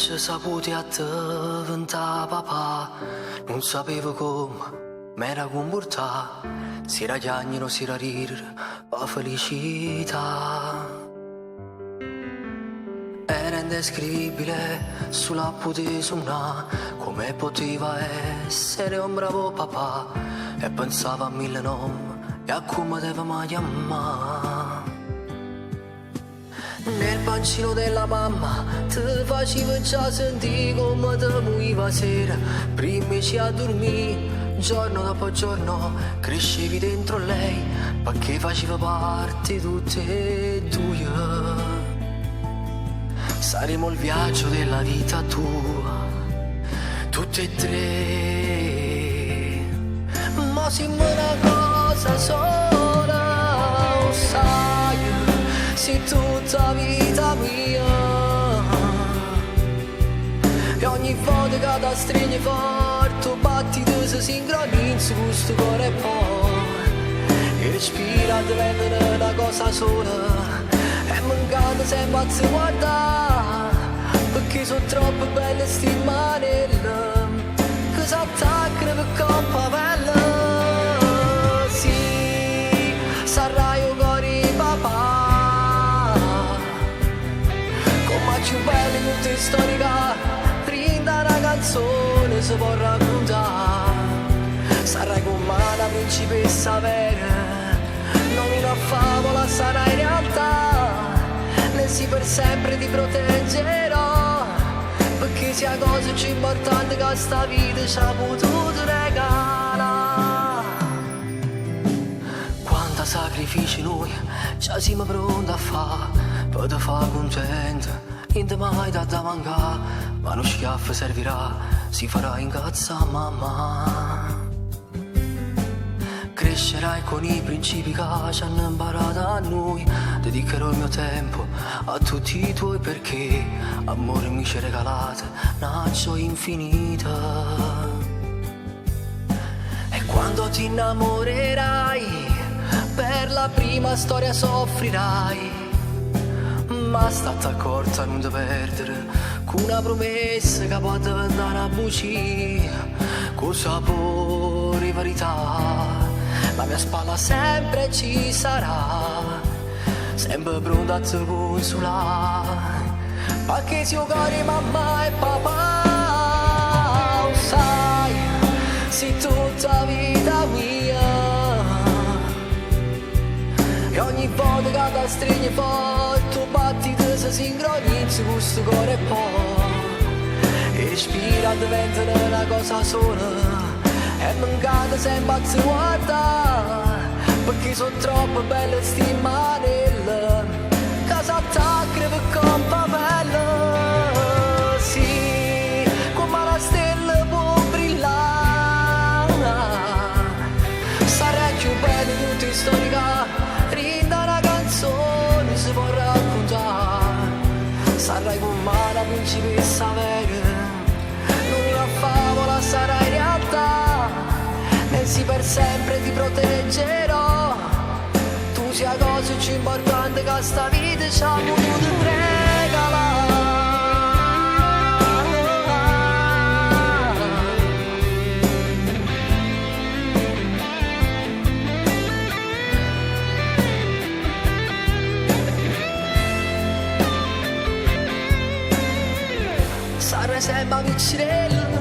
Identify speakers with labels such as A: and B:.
A: ci saputi a diventare papà, non sapevo come, m'era comportare, si era chiagnano, si era ridere, la felicità. Era indescrivibile, sulla potevo suonare, come poteva essere un bravo papà, e pensava a mille nomi, e a come deve mai chiamare. Nel pancino della mamma ti facevo già sentire come ti muoviva sera, prima ci a dormire, giorno dopo giorno crescevi dentro lei, perché faceva parte tutte e due. Saremo il viaggio della vita tua, tutte e tre, ma siamo una cosa sola, lo sai, sei tutta vita mia. E ogni volta che ti stringi forte, battiti si sincronizza questo cuore e poi respira diventa una cosa sola. E mancando sempre a ti guardare, perché sono troppo belle sti manelle che si attaccano per colpa bella. Sì, sarai un cuore papà, come più belle tutte storica, rinda una canzone si può raccontare. Sarai come una principessa vera, non una favola, sarai in realtà. Sì, per sempre ti proteggerò, perché sia cosa più importante che sta vita ci ha potuto regalare. Quanti sacrifici noi ci siamo pronti a fare per te fare contento, niente mai da mancare, ma uno schiaffo servirà, si farà incazzare mamma. Crescerai con i principi che ci hanno imparato a noi, dedicherò il mio tempo a tutti i tuoi perché, amore mi ci regalate una gioia infinita. E quando ti innamorerai, per la prima storia soffrirai, ma state accorta non ti perdere, con una promessa che può diventare una bugia, con sapore e verità. La mia spalla sempre ci sarà, sempre pronta a te consolare, perché se io cuore mamma e papà, lo sai, sei tutta vita mia. E ogni volta che ti stringi forte, battiti si sincronizza questo cuore e poi respira diventa una cosa sola. E mancate sempre a ti guardare, perché sono troppo belle sti manelle che si attaccano per colpa bella. Sì, come la stella può brillare, sarai più bella di tutti storica, rinda una canzone si può raccontare. Sarai come una principessa vera, non una favola, sarai in realtà. E sì, per sempre ti proteggerò, tu sia cosa più importante che sta vita ci ha potuto regalare. Sarai sempre vicino,